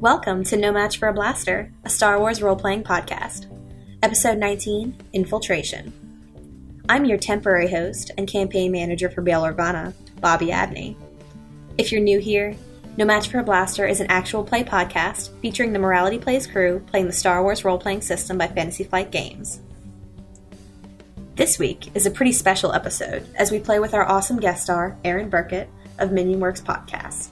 Welcome to No Match for a Blaster, a Star Wars role-playing podcast. Episode 19, Infiltration. I'm your temporary host and campaign manager for Bail Organa, Bobby Abney. If you're new here, No Match for a Blaster is an actual play podcast featuring the Morality Plays crew playing the Star Wars role-playing system by Fantasy Flight Games. This week is a pretty special episode as we play with our awesome guest star, Aaron Burkett, of Minionworks Podcast.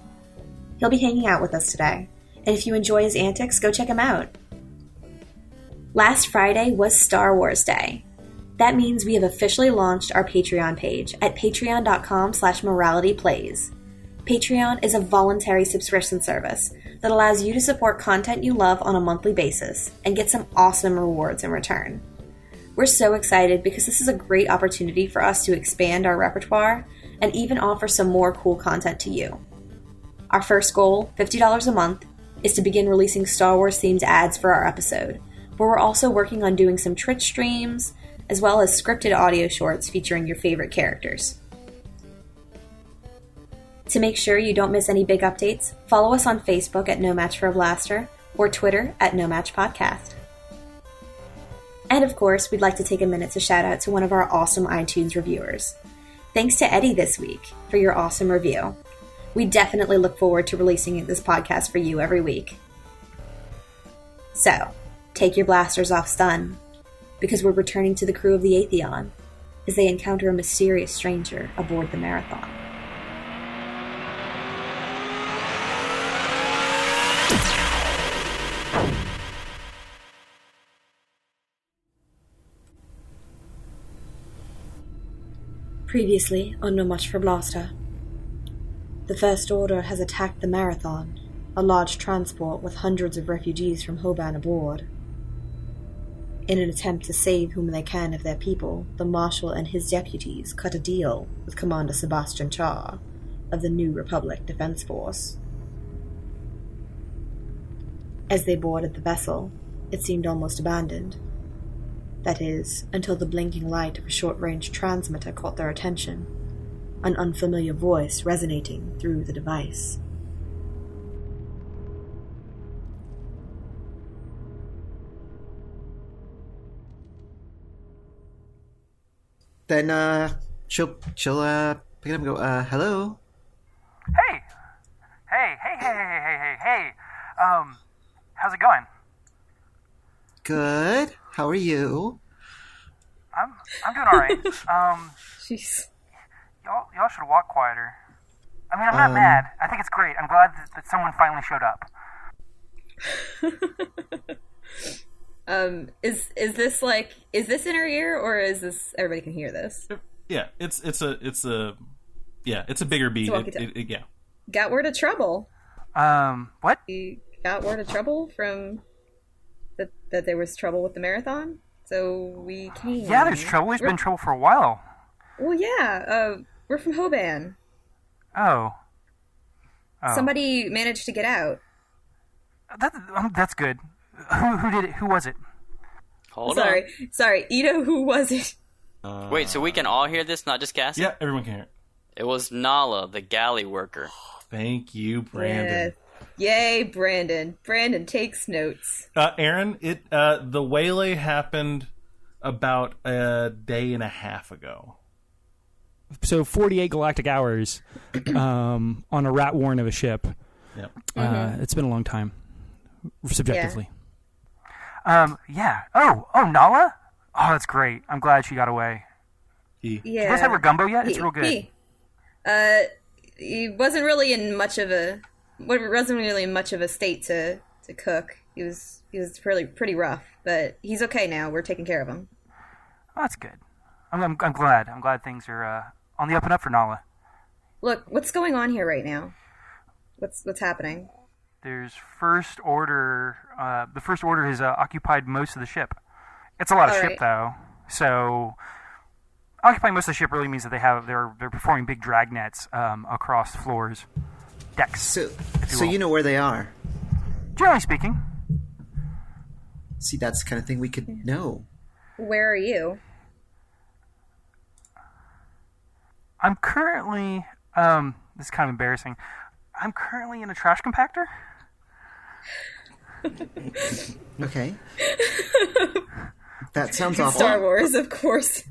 He'll be hanging out with us today, and if you enjoy his antics, go check him out. Last Friday was Star Wars Day. That means we have officially launched our Patreon page at patreon.com/moralityplays. Patreon is a voluntary subscription service that allows you to support content you love on a monthly basis and get some awesome rewards in return. We're so excited because this is a great opportunity for us to expand our repertoire and even offer some more cool content to you. Our first goal, $50 a month, is to begin releasing Star Wars themed ads for our episode, but we're also working on doing some Twitch streams, as well as scripted audio shorts featuring your favorite characters. To make sure you don't miss any big updates, follow us on Facebook at No Match for a Blaster or Twitter at No Match Podcast. And of course, we'd like to take a minute to shout out to one of our awesome iTunes reviewers. Thanks to Eddie this week for your awesome review. We definitely look forward to releasing this podcast for you every week. So, take your blasters off stun, because we're returning to the crew of the Atheon as they encounter a mysterious stranger aboard the Marathon. Previously on No Much for Blaster. The First Order has attacked the Marathon, a large transport with hundreds of refugees from Hoban aboard. In an attempt to save whom they can of their people, the Marshal and his deputies cut a deal with Commander Sebastian Char of the New Republic Defense Force. As they boarded the vessel, it seemed almost abandoned. That is, until the blinking light of a short-range transmitter caught their attention, an unfamiliar voice resonating through the device. Then, she'll pick it up and go, hello? Hey! Hey! How's it going? Good. How are you? I'm doing alright. Jeez. Y'all should walk quieter. I mean, I'm not mad. I think it's great. I'm glad that someone finally showed up. Is this in our ear, or is this everybody can hear this? Yeah, it's a bigger beat. Yeah. Got word of trouble. What? You got word of trouble from that there was trouble with the Marathon, so we came. Yeah, there's trouble. There's been trouble for a while. Well, yeah. We're from Hoban. Oh. Somebody managed to get out. That's good. Who did it? Who was it? Sorry. Ito, who was it? Wait, so we can all hear this, not just Cassie? Yeah, everyone can hear it. It was Nala, the galley worker. Thank you, Brandon. Yay, Brandon. Brandon takes notes. Aaron, the waylay happened about a day and a half ago. So 48 galactic hours on a rat warren of a ship. Yep. It's been a long time, subjectively. Yeah. Oh, Nala? Oh, that's great. I'm glad she got away. Yeah. Did you guys have her gumbo yet? It's real good. He wasn't really in much of a state to cook. He was pretty rough, but he's okay now. We're taking care of him. Oh, that's good. I'm glad. I'm glad things are on the up and up for Nala. Look, what's going on here right now? What's happening? There's First Order. The First Order has occupied most of the ship. It's a lot of ship, though. So occupying most of the ship really means that they're performing big dragnets across floors, decks. So you know where they are. Generally speaking. See, that's the kind of thing we could know. Where are you? I'm currently, this is kind of embarrassing. I'm currently in a trash compactor. Okay. That sounds awful. Star Wars, of course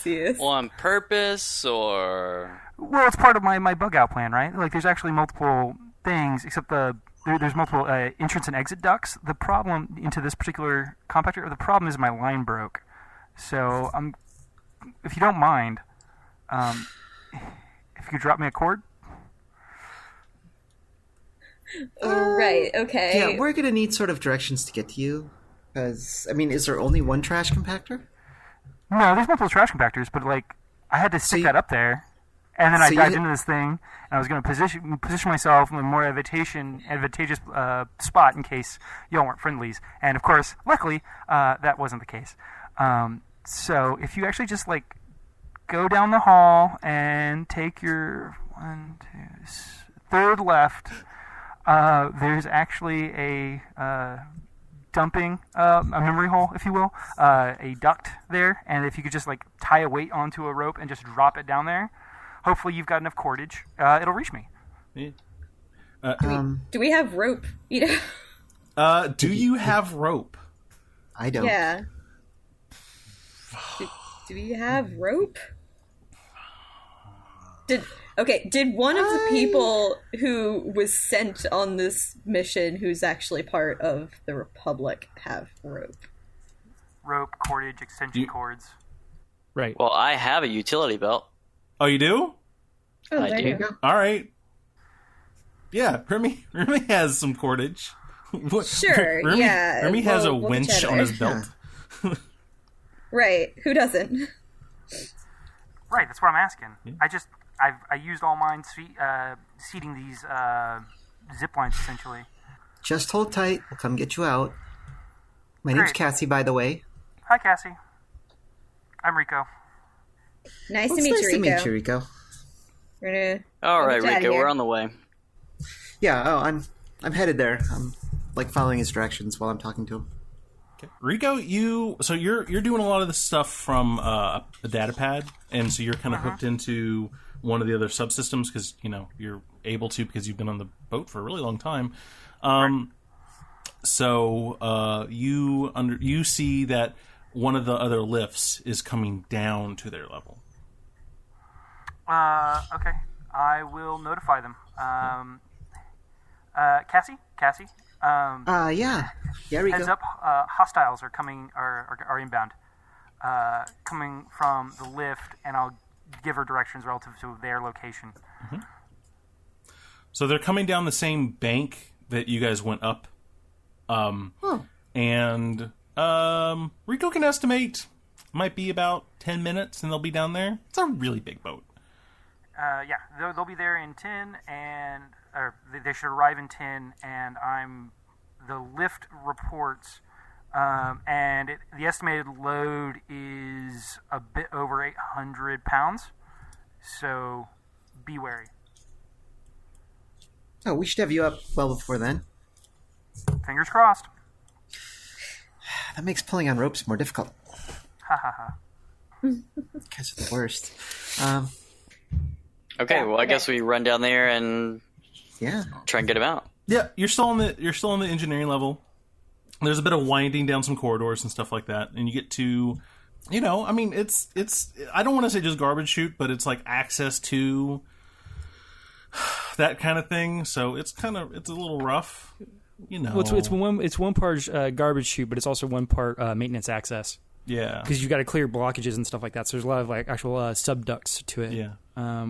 he is. On purpose, or... Well, it's part of my bug out plan, right? Like, there's actually multiple things, except there's multiple entrance and exit ducts. The problem into this particular compactor, the problem is my line broke. So, if you don't mind, if you could drop me a cord. Right, okay. Yeah, we're going to need sort of directions to get to you. Because, I mean, is there only one trash compactor? No, there's multiple trash compactors, but, like, I had to stick that up there. And then I dived into this thing, and I was going to position myself in a more advantageous spot in case y'all weren't friendlies. And, of course, luckily, that wasn't the case. So if you actually just, like, go down the hall and take your third left, there's actually a dumping, a memory hole, if you will, a duct there. And if you could just, like, tie a weight onto a rope and just drop it down there, hopefully you've got enough cordage. It'll reach me. Yeah. Do we have rope? You know? Do you have rope? I don't. Yeah. Do we have rope? Did one of the people who was sent on this mission, who's actually part of the Republic, have rope? Rope, cordage, extension cords. Right. Well, I have a utility belt. Oh, you do? Oh, I there do. you go. All right. Yeah, Remy has some cordage. Sure, Remy, yeah. Remy has a we'll winch on his belt. Right. Who doesn't? Right, that's what I'm asking. Yeah. I used all mine seating these zip lines, essentially. Just hold tight. We'll come get you out. My name's Great. Cassie, by the way. Hi, Cassie. I'm Rico. Nice Well, to meet it's you, nice Rico. to meet you, Rico. We're gonna All right, get you outta Rico, here. we're on the way. Yeah, I'm headed there. I'm, like, following his directions while I'm talking to him. Okay. Rico, you're doing a lot of this stuff from a data pad, and so you're kind of hooked into one of the other subsystems because you're able to because you've been on the boat for a really long time. So you see that one of the other lifts is coming down to their level. Okay. I will notify them. Cassie? Yeah, Rico. Heads up, hostiles are coming, are inbound. Coming from the lift, and I'll give her directions relative to their location. Mm-hmm. So they're coming down the same bank that you guys went up. And Rico can estimate might be about 10 minutes and they'll be down there. It's a really big boat. Yeah, they'll be there in 10, or they should arrive in 10, and the lift reports, and the estimated load is a bit over 800 pounds, so be wary. Oh, we should have you up well before then. Fingers crossed. That makes pulling on ropes more difficult. Ha ha ha. Guys are the worst. Okay, well, I guess we run down there and Yeah. try and get him out. Yeah, you're still on the engineering level. There's a bit of winding down some corridors and stuff like that, and you get to, I mean, it's I don't want to say just garbage chute, but it's like access to that kind of thing. So it's a little rough, Well, it's one part garbage chute, but it's also one part maintenance access. Yeah, because you've got to clear blockages and stuff like that. So there's a lot of like actual subducts to it. Yeah.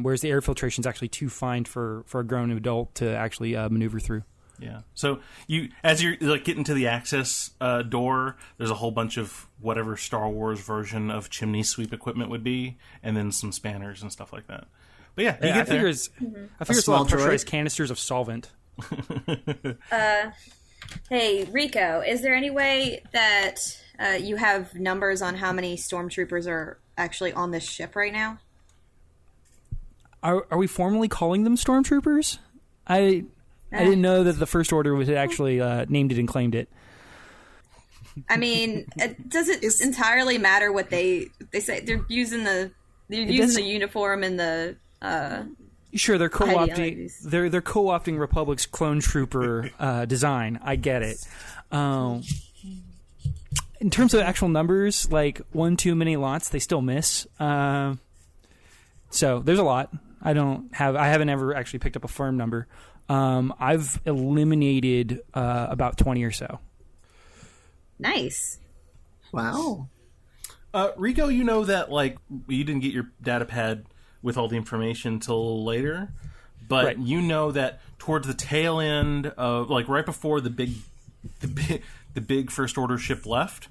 Whereas the air filtration is actually too fine for a grown adult to actually maneuver through. Yeah. So as you're like getting to the access door, there's a whole bunch of whatever Star Wars version of chimney sweep equipment would be, and then some spanners and stuff like that. But yeah, you get there. I figure it's a lot of pressurized canisters of solvent. Hey, Rico, is there any way that you have numbers on how many stormtroopers are actually on this ship right now? Are we formally calling them stormtroopers? I didn't know that the First Order had actually named it and claimed it. I mean, does it entirely matter what they say? They're using the uniform and the Sure, they're co-opting. Ideologies. They're co-opting Republic's clone trooper design. I get it. In terms of actual numbers, like one too many lots, they still miss. So there's a lot. I haven't ever actually picked up a firm number. I've eliminated about 20 or so. Nice. Wow. Rico, you know that like you didn't get your data pad with all the information till later, but Right. you know that towards the tail end of like right before the big first order ship left,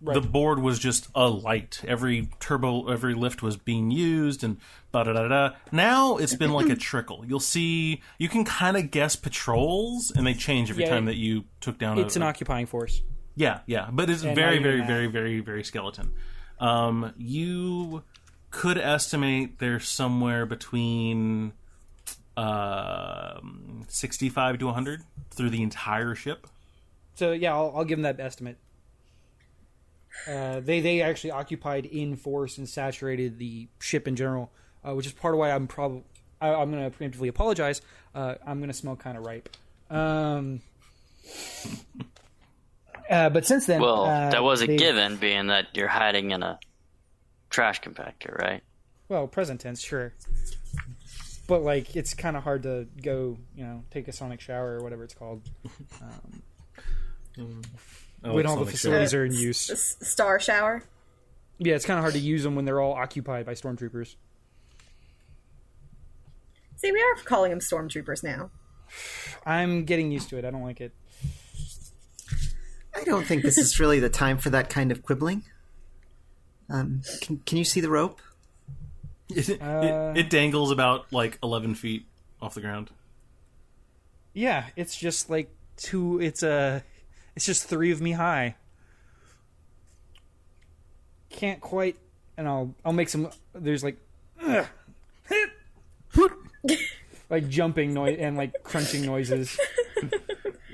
Right. the board was just alight. Every lift was being used, and da da da da. Now it's been like a trickle. You'll see. You can kind of guess patrols, and they change every time that you took down. It's an occupying force. Yeah, but it's And very, now very, you're very, very, very skeleton. You could estimate there's somewhere between 65 to 100 through the entire ship. So yeah, I'll give them that estimate. They actually occupied in force and saturated the ship in general, which is part of why I'm going to preemptively apologize. I'm going to smell kind of ripe. But since then, Well, that was a they- given, being that you're hiding in a trash compactor, right? Well, present tense, sure. But like, it's kind of hard to go, take a sonic shower or whatever it's called. When all the facilities are in use. Star shower. Yeah, it's kind of hard to use them when they're all occupied by stormtroopers. See, we are calling them stormtroopers now. I'm getting used to it. I don't like it. I don't think this is really the time for that kind of quibbling. Can you see the rope? It dangles about like 11 feet off the ground. Yeah, it's just like it's just 3 of me high. Can't quite, and I'll make some. There's like, like jumping noise and like crunching noises.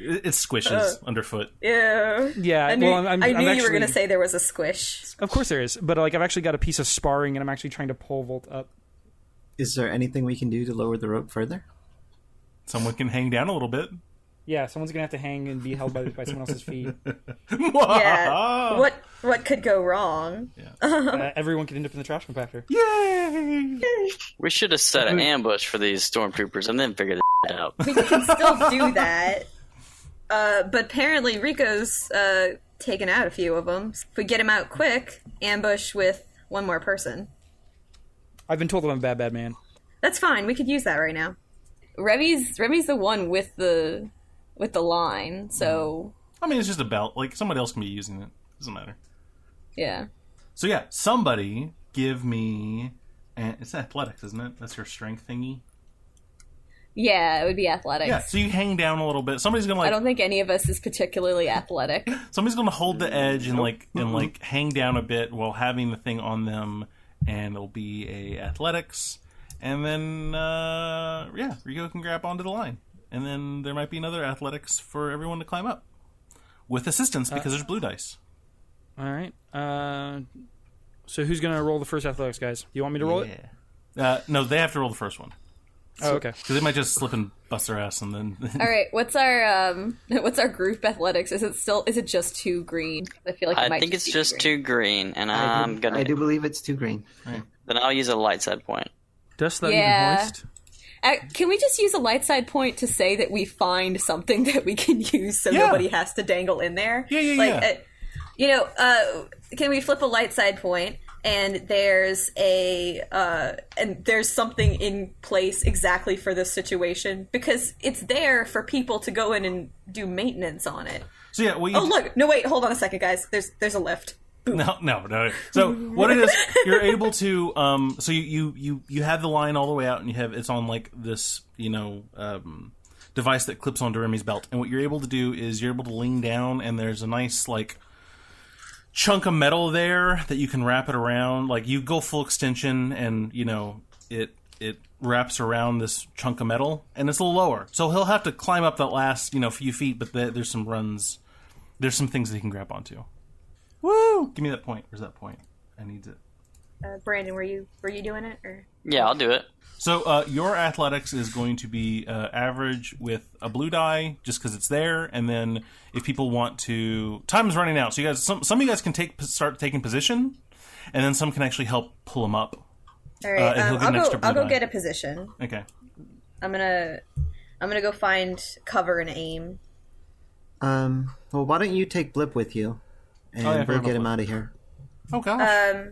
It squishes underfoot. Yeah. Yeah, I knew, well, I'm you actually, were going to say there was a squish. Of course there is, but like I've actually got a piece of sparring, and I'm actually trying to pole vault up. Is there anything we can do to lower the rope further? Someone can hang down a little bit. Yeah, someone's gonna have to hang and be held by someone else's feet. Yeah. What could go wrong? Everyone could end up in the trash compactor. Yay! We should have set an ambush for these stormtroopers and then figured it out. We can still do that. But apparently Rico's taken out a few of them. If we get him out quick, ambush with one more person. I've been told I'm a bad man. That's fine. We could use that right now. Revy's the one with the line, so I mean, it's just a belt. Like, somebody else can be using it. Doesn't matter. yeah. So yeah, somebody give me... it's athletics, isn't it? That's your strength thingy? Yeah, it would be athletics. Yeah, so you hang down a little bit. Somebody's gonna I like... don't think any of us is particularly athletic. Somebody's gonna hold the edge and like hang down a bit while having the thing on them, and it'll be a athletics. And then, Rico can grab onto the line. And then there might be another athletics for everyone to climb up. With assistance, because there's blue dice. All right. So who's gonna roll the first athletics, guys? Do you want me to roll it? No, they have to roll the first one. Oh, okay. Because they might just slip and bust their ass and then... All right, what's our group athletics? Is it just 2 green? I feel like it I might think it's be just green. 2 green, and I do believe it's 2 green. then I'll use a light side point. Dost thou Yeah. even hoist? Can we just use a light side point to say that we find something that we can use so nobody has to dangle in there? Yeah. Can we flip a light side point and there's there's something in place exactly for this situation, because it's there for people to go in and do maintenance on it. So yeah, Look, no wait, hold on a second, guys. There's a lift. Boom. No. So what it is, you're able to so you have the line all the way out, and it's on like this device that clips onto Remy's belt, and what you're able to do is you're able to lean down, and there's a nice like chunk of metal there that you can wrap it around. Like, you go full extension, and it wraps around this chunk of metal, and it's a little lower, so he'll have to climb up that last few feet, but there's some things that he can grab onto. Woo! Give me that point. Where's that point? I need it. Brandon, were you doing it or? Yeah, I'll do it. So your athletics is going to be average with a blue die, just because it's there. And then if people want to, time's running out. So you guys, some of you guys can start taking position, and then some can actually help pull him up. All right, I'll go get a position. Okay. I'm gonna go find cover and aim. Well, why don't you take Blip with you, and we'll get him out of here. Oh gosh.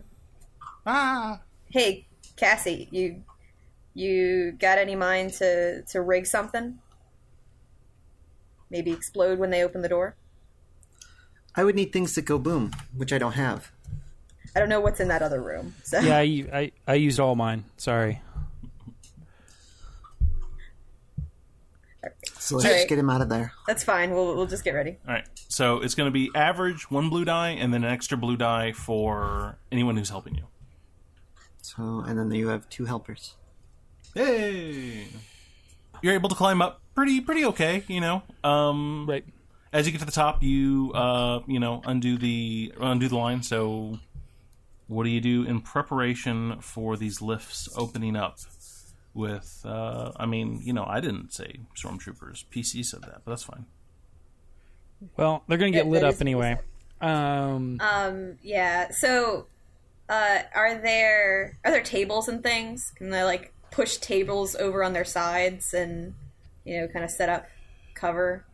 Hey, Cassie, you got any mind to rig something? Maybe explode when they open the door? I would need things that go boom, which I don't have. I don't know what's in that other room. So. Yeah, I used all mine. Sorry. So let's just get him out of there. That's fine. We'll just get ready. All right. So it's going to be average, 1 blue die, and then an extra blue die for anyone who's helping you. So, and then you have 2 helpers. Hey! You're able to climb up pretty okay, you know. Right. As you get to the top, you undo the line. So, what do you do in preparation for these lifts opening up? With, I didn't say stormtroopers. PC said that, but that's fine. Well, they're going to get lit up anyway. Yeah. So, are there tables and things? Can they like push tables over on their sides and kind of set up cover?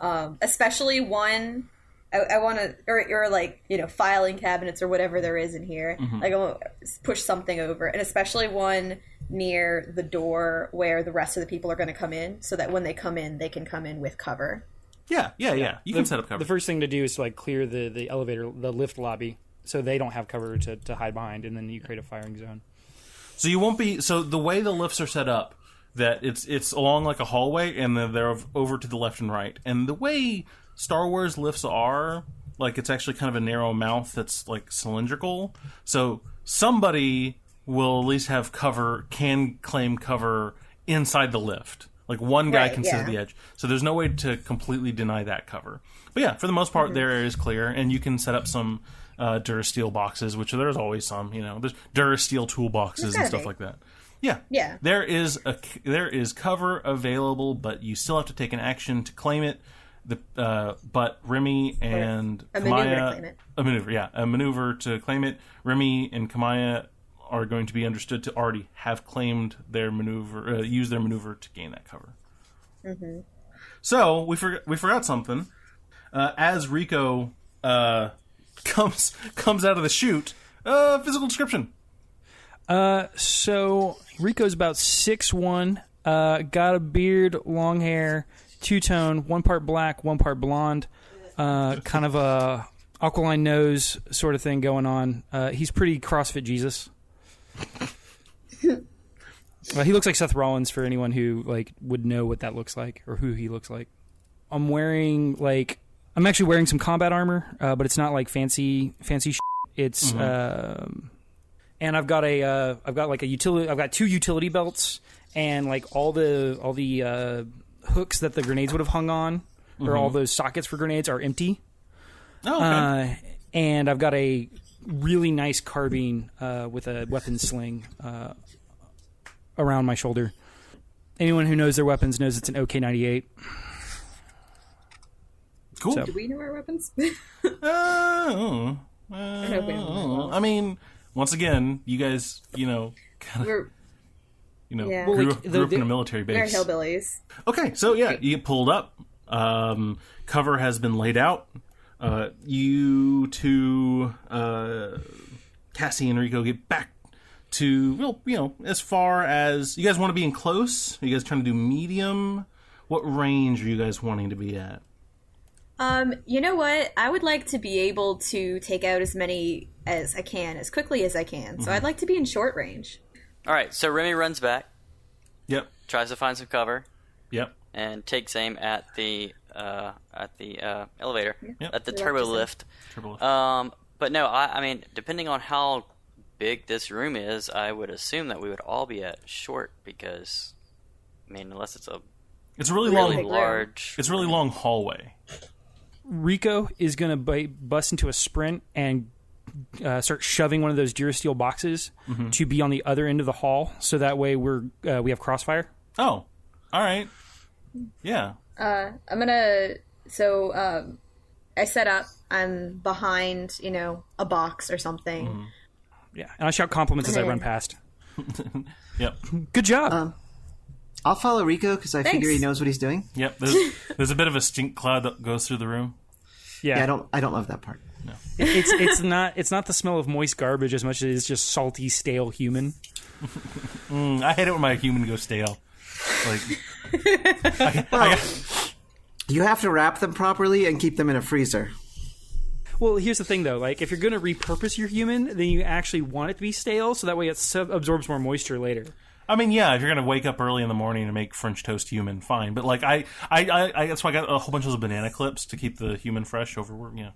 Especially one. I want to, or like filing cabinets or whatever there is in here. Mm-hmm. Like I want to push something over, and especially one near the door where the rest of the people are going to come in, so that when they come in, they can come in with cover. Yeah. You can set up cover. The first thing to do is to like clear the elevator, the lift lobby, so they don't have cover to hide behind, and then you create a firing zone. So you won't be. So the way the lifts are set up, that it's along like a hallway, and then they're over to the left and right, and the way Star Wars lifts are, like, it's actually kind of a narrow mouth that's like cylindrical. So somebody will at least have cover, can claim cover inside the lift. Like one guy can sit at the edge. So there's no way to completely deny that cover. But yeah, for the most part, their area is clear, and you can set up some Durasteel boxes, which there's always some. There's Durasteel toolboxes and stuff like that. Yeah. There is cover available, but you still have to take an action to claim it. But Remy and Kamaya, a maneuver to claim it. Remy and Kamaya are going to be understood to already have claimed their maneuver, use their maneuver to gain that cover. Mm-hmm. So we forgot something. As Rico comes out of the chute, physical description. So Rico's about 6'1", got a beard, long hair, two-tone, 1 part black, 1 part blonde, kind of a aquiline nose sort of thing going on. He's pretty CrossFit Jesus. He looks like Seth Rollins for anyone who would know what that looks like or who he looks like. I'm actually wearing some combat armor, but it's not like fancy shit. It's and I've got I've got 2 utility belts and all the hooks that the grenades would have hung on, or all those sockets for grenades are empty. Oh, okay. And I've got a really nice carbine with a weapon sling around my shoulder. Anyone who knows their weapons knows it's an OK-98. Cool. Do we know our weapons? I mean, once again, you guys, grew up in a military base. We're hillbillies. Okay, so yeah, you get pulled up. Cover has been laid out. You two, Cassie and Rico, get back to, as far as... You guys want to be in close? Are you guys trying to do medium? What range are you guys wanting to be at? You know what? I would like to be able to take out as many as I can, as quickly as I can. So I'd like to be in short range. All right, so Remy runs back. Yep. Tries to find some cover. Yep. And takes aim at the elevator, Yep. at the turbo lift. But no, I mean, depending on how big this room is, I would assume that we would all be at short because, unless it's a really large. It's a really long hallway. Rico is going to bust into a sprint and start shoving one of those Durasteel boxes to be on the other end of the hall, so that way we have crossfire. Oh, all right. Yeah. I'm gonna. So I set up. I'm behind, a box or something. Yeah, and I shout compliments as I run past. Yep. Good job. I'll follow Rico because I Thanks. figure he knows what he's doing. Yep. There's a bit of a stink cloud that goes through the room. Yeah, I don't love that part. No. It's not the smell of moist garbage as much as it's just salty, stale human. I hate it when my human goes stale. You have to wrap them properly and keep them in a freezer. Well, here's the thing, though. Like, if you're going to repurpose your human, then you actually want it to be stale, so that way it absorbs more moisture later. I mean, yeah, if you're going to wake up early in the morning and make French toast human, fine. But, like, I that's why I got a whole bunch of those banana clips to keep the human fresh over, yeah.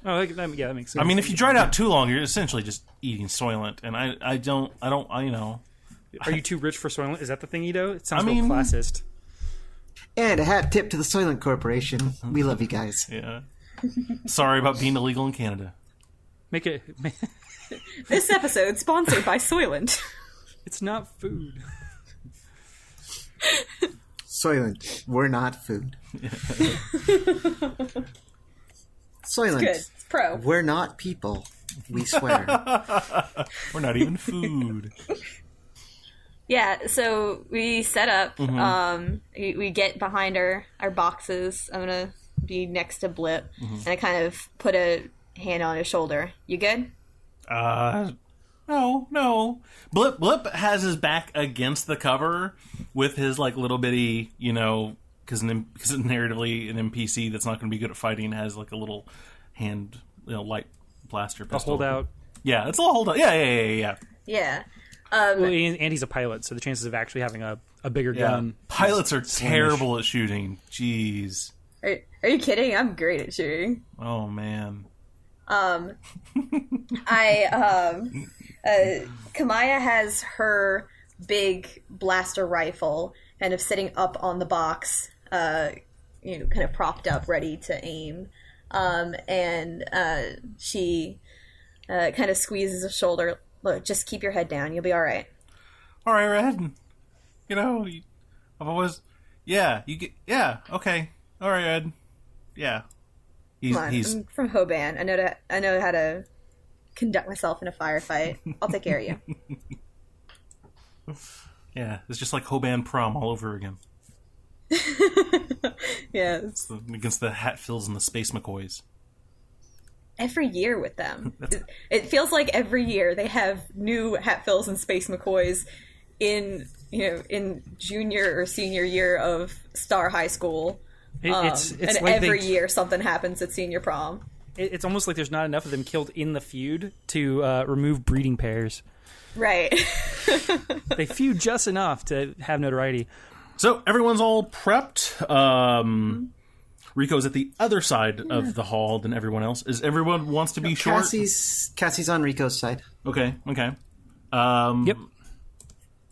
Oh, that makes sense. I mean, if you dry it out too long, you're essentially just eating Soylent, and I don't, Are you too rich for Soylent? Is that the thing you do? It sounds I mean- real classist. And a hat tip to the Soylent Corporation. We love you guys. Yeah. Sorry about being illegal in Canada. This episode sponsored by Soylent. It's not food. Soylent, we're not food. Soylent, Good. It's pro. we're not people. We swear. We're not even food. Yeah, so we set up. We get behind our boxes. I'm gonna be next to Blip, and I kind of put a hand on his shoulder. You good? No. Blip has his back against the cover with his like little bitty, because narratively an NPC that's not going to be good at fighting has like a little hand, light blaster pistol. A holdout. Yeah, it's a holdout. Yeah. Yeah. Well, and he's a pilot, so the chances of actually having a bigger gun. Pilots are terrible at shooting. Jeez. Are you kidding? I'm great at shooting. Oh man. Kamaya has her big blaster rifle kind of sitting up on the box, kind of propped up, ready to aim. And she kind of squeezes his shoulder. Look, just keep your head down. You'll be all right. All right, Red. I've always, okay. All right, Ed. Yeah. I'm from Hoban. I know how to conduct myself in a firefight. I'll take care of you. Yeah, it's just like Hoban prom all over again. Yeah. Against the Hatfields and the Space McCoys. Every year with them. It feels like every year they have new Hatfields and Space McCoys in junior or senior year of Star High School. It's and like every year something happens at senior prom. It's almost like there's not enough of them killed in the feud to remove breeding pairs. Right. They feud just enough to have notoriety. So everyone's all prepped. Rico's at the other side of the hall than everyone else. Is everyone wants to be short? Cassie's on Rico's side. Okay. Yep.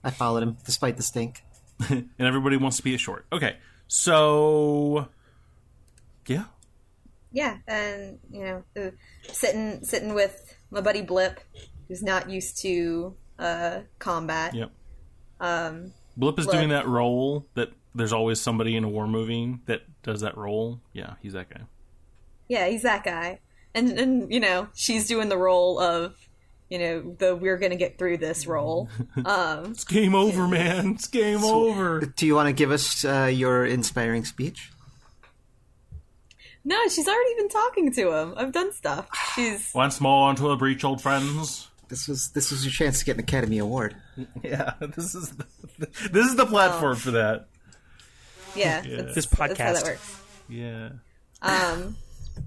I followed him despite the stink. And everybody wants to be a short. Okay. So, yeah. Yeah, and sitting with my buddy Blip, who's not used to combat. Yep. Blip is doing that role that there's always somebody in a war movie that does that role. Yeah, he's that guy. Yeah, he's that guy. And she's doing the role of, the we're gonna get through this role. It's game over, man. It's game over. Do you want to give us your inspiring speech? No, she's already been talking to him. I've done stuff. She's Once more onto a breach, old friends. This was your chance to get an Academy Award. Yeah, this is the platform for that. Yeah. This podcast. That's how that works. Yeah. An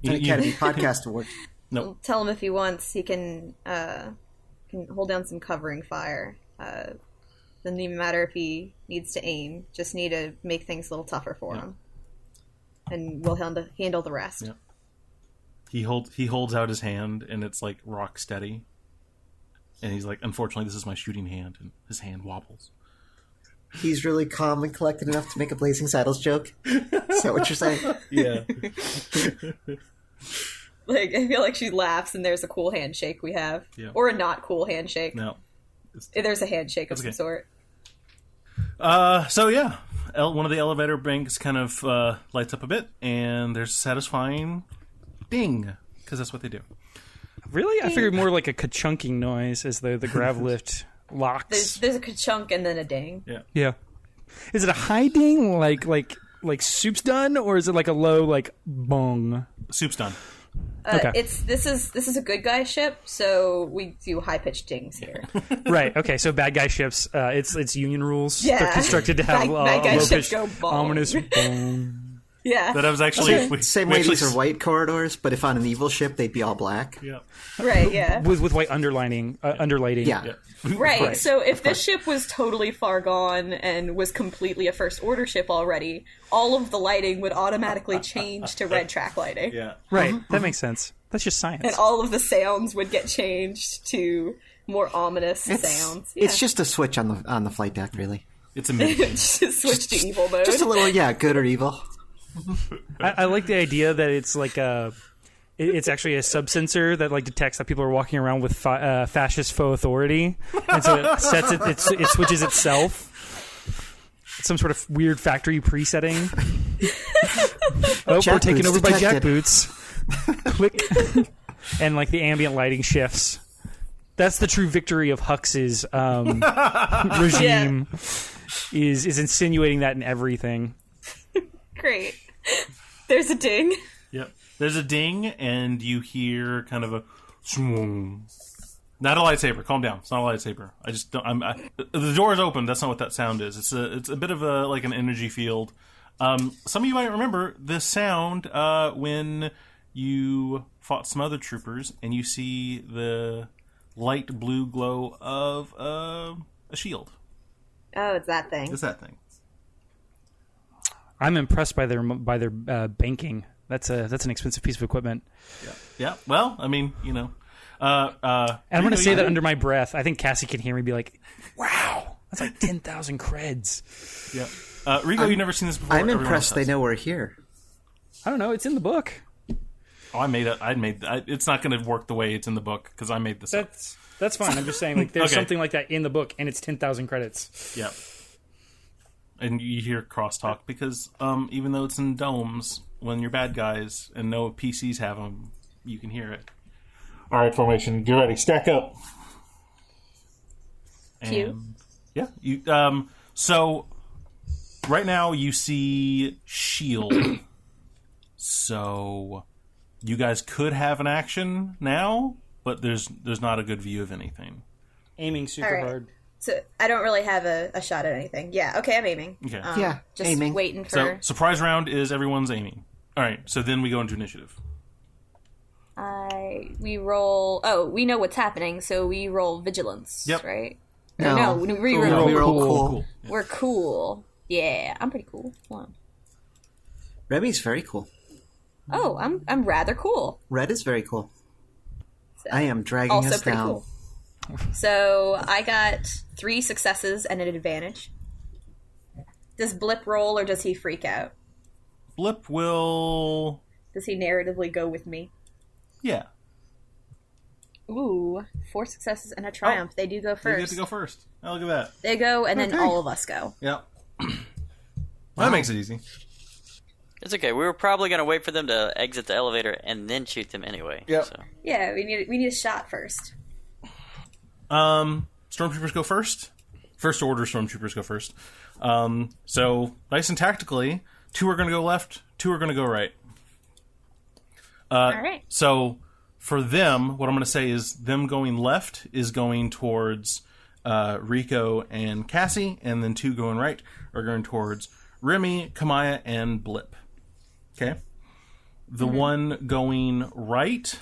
Academy Podcast Award. Nope. Tell him if he wants, he can hold down some covering fire. Doesn't even matter if he needs to aim. Just need to make things a little tougher for him, and we'll handle the rest. Yeah. He holds out his hand, and it's like rock steady. And he's like, "Unfortunately, this is my shooting hand," and his hand wobbles. He's really calm and collected enough to make a Blazing Saddles joke. Is that what you're saying? Yeah. Like, I feel like she laughs and there's a cool handshake we have. Yeah. Or a not cool handshake. No. There's a handshake of some sort. So yeah, one of the elevator banks kind of lights up a bit, and there's a satisfying ding, because that's what they do. Really? I figured more like a ka-chunking noise as the grav lift locks. There's a ka-chunk and then a ding. Yeah. Is it a high ding, like soup's done, or is it like a low, like bong? Soup's done. Okay. This is a good guy ship, so we do high pitched dings here. Right. Okay. So bad guy ships. It's union rules. Yeah. They're constructed to have Bad guy low ships pitched, go bong. ominous bong. Yeah. That was actually Same way these are white corridors, but if on an evil ship, they'd be all black. Yeah. Right. Yeah. with white underlining. Yeah. Right. So if this ship was totally far gone and was completely a first order ship already, all of the lighting would automatically change to red track lighting. Yeah. Right. That makes sense. That's just science. And all of the sounds would get changed to more ominous sounds. Yeah. It's just a switch on the flight deck, really. It's amazing. Just switch to evil mode. Just a little, good or evil. I like the idea that it's like it's actually a subsensor that like detects that people are walking around with fascist faux authority, and so it sets it switches itself. It's some sort of weird factory presetting. We're taken over by jackboots. Click, and like the ambient lighting shifts. That's the true victory of Hux's regime. Is insinuating that in everything. Great. There's a ding. Yep. There's a ding, and you hear kind of a swoon. Not a lightsaber. Calm down. It's not a lightsaber. I just don't. The door is open. That's not what that sound is. It's a bit of like an energy field. Some of you might remember this sound when you fought some other troopers, and you see the light blue glow of a shield. Oh, it's that thing. It's that thing. I'm impressed by their banking. That's an expensive piece of equipment. Yeah. Well, I mean, and I'm going to say that under my breath. I think Cassie can hear me be like, "Wow, that's like 10,000 creds." Yeah. Rico, you've never seen this before. I'm impressed they know we're here. I don't know. It's in the book. Oh, it's not going to work the way it's in the book because I made this up. That's fine. I'm just saying, like, there's Okay. something like that in the book, and it's 10,000 credits. Yeah. And you hear crosstalk because even though it's in domes, when you're bad guys and no PCs have them, you can hear it. All right, formation, get ready, stack up. Cue. Yeah. You. So right now you see shield. So you guys could have an action now, but there's not a good view of anything. Aiming super hard. So I don't really have a shot at anything. Yeah, okay, I'm aiming. Okay. Just aiming. waiting for... So surprise round is everyone's aiming. All right, so then we go into initiative. We roll... Oh, we know what's happening, so we roll vigilance, Yep. right? No, we we roll cool. We're cool. Yeah, I'm pretty cool. Come on. Remy's very cool. Oh, I'm rather cool. Red is very cool. So, I am dragging also us pretty down. cool. So I got 3 successes and an advantage. Does Blip roll or does he freak out? Blip will... Does he narratively go with me? Yeah. Ooh, 4 successes and a triumph. They do go They first. get to go first. Oh, look at that. They go, and then Okay. all of us go. Yeah. That makes it easy. It's okay. We were probably going to wait for them to exit the elevator and then shoot them anyway. Yep. So. Yeah, we need a shot first. Stormtroopers go first. First order stormtroopers go first. So, nice and tactically, 2 are going to go left, 2 are going to go right. All right. So, for them, what I'm going to say is them going left is going towards Rico and Cassie, and then 2 going right are going towards Remy, Kamaya, and Blip. Okay? The one going right...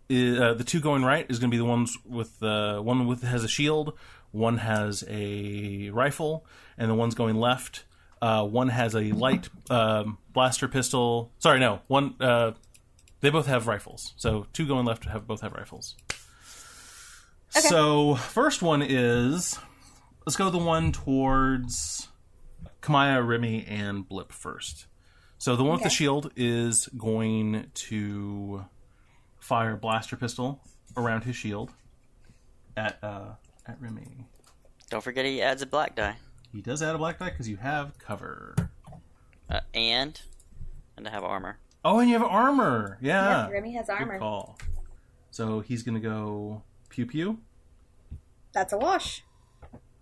the 2 going right is going to be the ones with one with has a shield, one has a rifle, and the ones going left, one has a light blaster pistol. Sorry, no, one. They both have rifles. So 2 going left both have rifles. Okay. So first one is let's go the one towards Kamaya, Remy, and Blip first. So the one with the shield is going to fire blaster pistol around his shield at Remy. Don't forget he adds a black die. He does add a black die because you have cover. And to have armor. Oh, and you have armor. Yeah. Yep, Remy has armor. Good call. So he's going to go pew pew. That's a wash.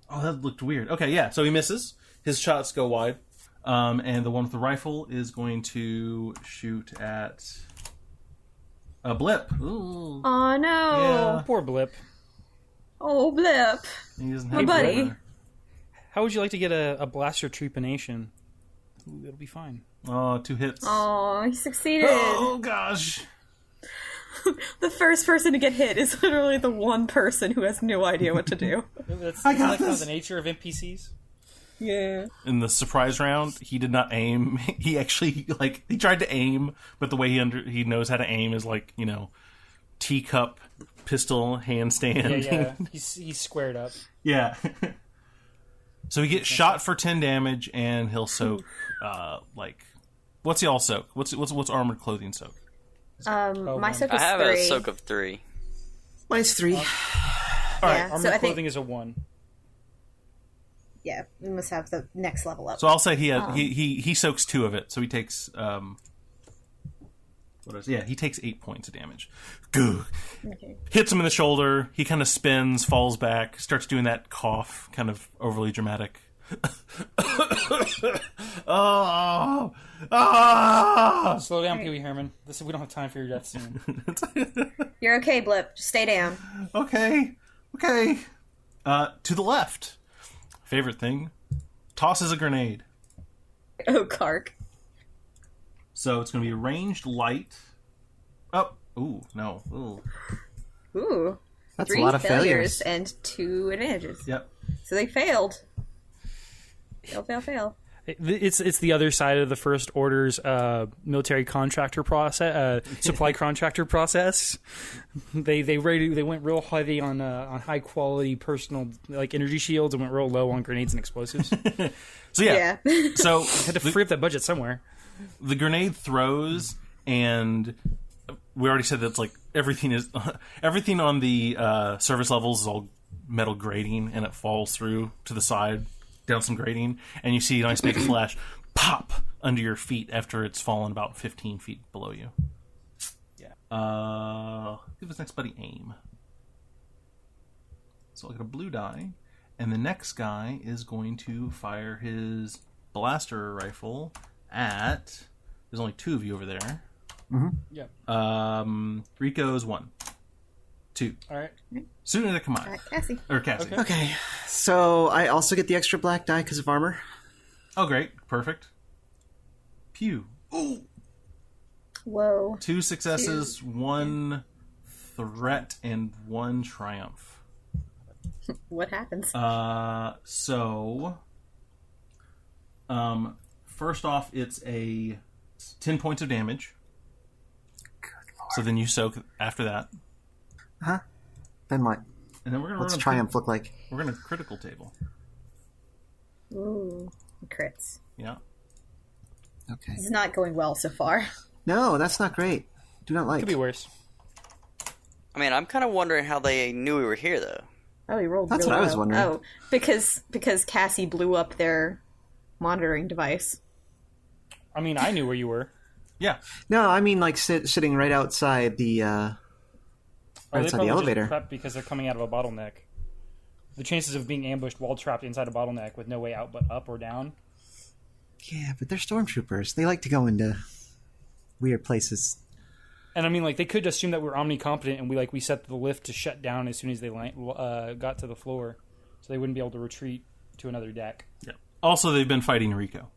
Oh, that looked weird. Okay, yeah. So he misses. His shots go wide. And the one with the rifle is going to shoot at a Blip. Ooh. Oh, no. Yeah. Poor Blip. Oh, Blip. He doesn't My have buddy. armor. How would you like to get a blaster trepanation? Ooh, it'll be fine. Oh, 2 hits. Oh, he succeeded. Oh, gosh. The first person to get hit is literally the one person who has no idea what to do. That's I got like kind of this. the nature of NPCs. Yeah. In the surprise round, he did not aim. He actually, he tried to aim, but the way he knows how to aim is teacup, pistol, handstand. Yeah. He's squared up. Yeah. So he gets shot for 10 damage, and he'll soak, what's he all soak? What's armored clothing soak? My soak I is have 3. a soak of 3. Mine's 3. Yeah, Armored so I think clothing is a 1. yeah, we must have the next level up. So I'll say he soaks 2 of it, so he takes he takes 8 points of damage. Goo. Okay. Hits him in the shoulder. He kind of spins, falls back, starts doing that cough, kind of overly dramatic. Oh, Slow down, Pee Wee Herman. We don't have time for your death scene. You're okay, Blip. Just stay down. Okay. To the left. Favorite thing. Tosses a grenade. Oh, Kark. So it's going to be a ranged light. Oh, ooh, no. Ooh. Ooh. That's 3 a lot of failures failures. and 2 advantages. Yep. So they failed. Fail. It's the other side of the First Order's military contractor process, supply contractor process. They went real heavy on high quality personal energy shields and went real low on grenades and explosives. So yeah. So Had to free up that budget somewhere. the grenade throws, and we already said that's everything on the surface levels is all metal grating, and it falls through to the side down some grating, and you see a nice big flash pop under your feet after it's fallen about 15 feet below you. Yeah. Give this next buddy aim. So I'll get a blue die, and the next guy is going to fire his blaster rifle at... There's only 2 of you over there. Mm-hmm. Yeah. Rico's 1. 2. All right. Sooner, come on. Cassie. Or Cassie. Okay, so I also get the extra black die because of armor. Oh, great. Perfect. Pew. Ooh. Whoa. 2 successes, 1 threat, and 1 triumph. What happens? First off, it's a 10 points of damage. So then you soak after that. Huh? Then what? And then we're going to What's triumph look like? We're going to critical table. Ooh. Crits. Yeah. Okay. This is not going well so far. No, that's not great. Do not like. Could be worse. I mean, I'm kind of wondering how they knew we were here, though. Oh, he rolled That's really what I was low. wondering. Oh, because Cassie blew up their monitoring device. I mean, I knew where you were. Yeah. No, I mean sitting right outside the right They outside the probably elevator. just prepped because they're coming out of a bottleneck. The chances of being ambushed while trapped inside a bottleneck with no way out but up or down. Yeah, but they're stormtroopers. They like to go into weird places. And I mean, they could assume that we're omnicompetent and we set the lift to shut down as soon as they got to the floor, so they wouldn't be able to retreat to another deck. Yeah. Also, they've been fighting Rico.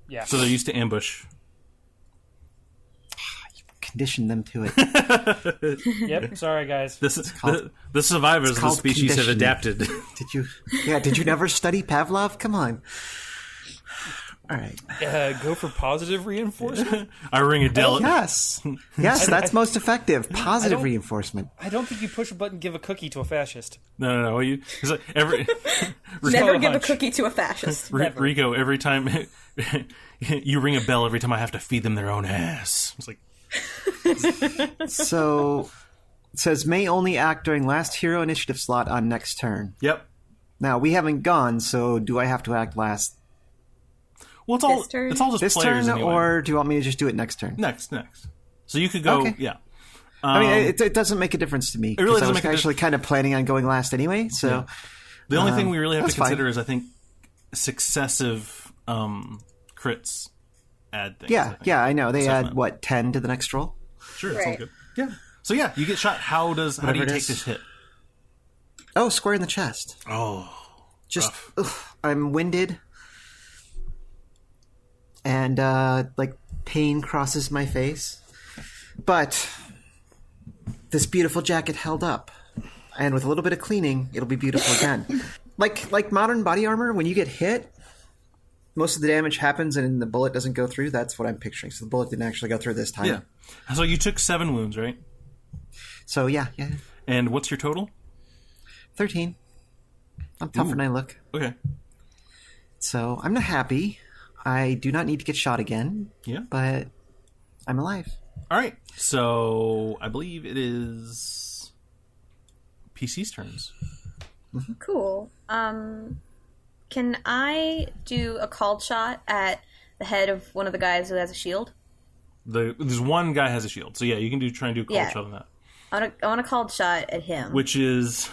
Yeah. So they're used to ambush. Condition them to it. Yep. Sorry, guys. The survivors of the called species have conditioning. adapted. Did you? Yeah. Did you never study Pavlov? Come on. All right. Go for positive reinforcement. I ring a deli. Yes. Yes, that's most effective. Positive don't- reinforcement. I don't think you push a button and give a cookie to a fascist. No. It's like every Never give a hunch. cookie to a fascist. Never. Rico. Every time you ring a bell, every time I have to feed them their own ass. It's like So it says may only act during last hero initiative slot on next turn. Yep. Now we haven't gone, so do I have to act last Well, it's all just this players turn, anyway. or do you want me to just do it next turn? Next. So you could go, Okay. yeah. I mean, it doesn't make a difference to me. It really because doesn't I was make a actually kind of planning on going last anyway. So Yeah. The only thing we really have to that's fine. consider is, I think, successive crits add things. Yeah, I know. They Stuff add, like- what, 10 to the next roll? Sure, that sounds Right. good. Yeah. So yeah, you get shot. How do you Whatever it take is. this hit? Oh, square in the chest. Oh. Just, I'm winded. And, pain crosses my face. But this beautiful jacket held up. And with a little bit of cleaning, it'll be beautiful again. Like modern body armor, when you get hit, most of the damage happens and the bullet doesn't go through. That's what I'm picturing. So the bullet didn't actually go through this time. Yeah. So you took 7 wounds, right? So, yeah. And what's your total? 13. I'm tougher than I look. Okay. So I'm not happy. I do not need to get shot again. Yeah. But I'm alive. All right. So I believe it is PC's turns. Cool. Can I do a called shot at the head of one of the guys who has a shield? There's one guy has a shield, so yeah, you can try and do a cold shot on that. I want a called shot at him. Which is,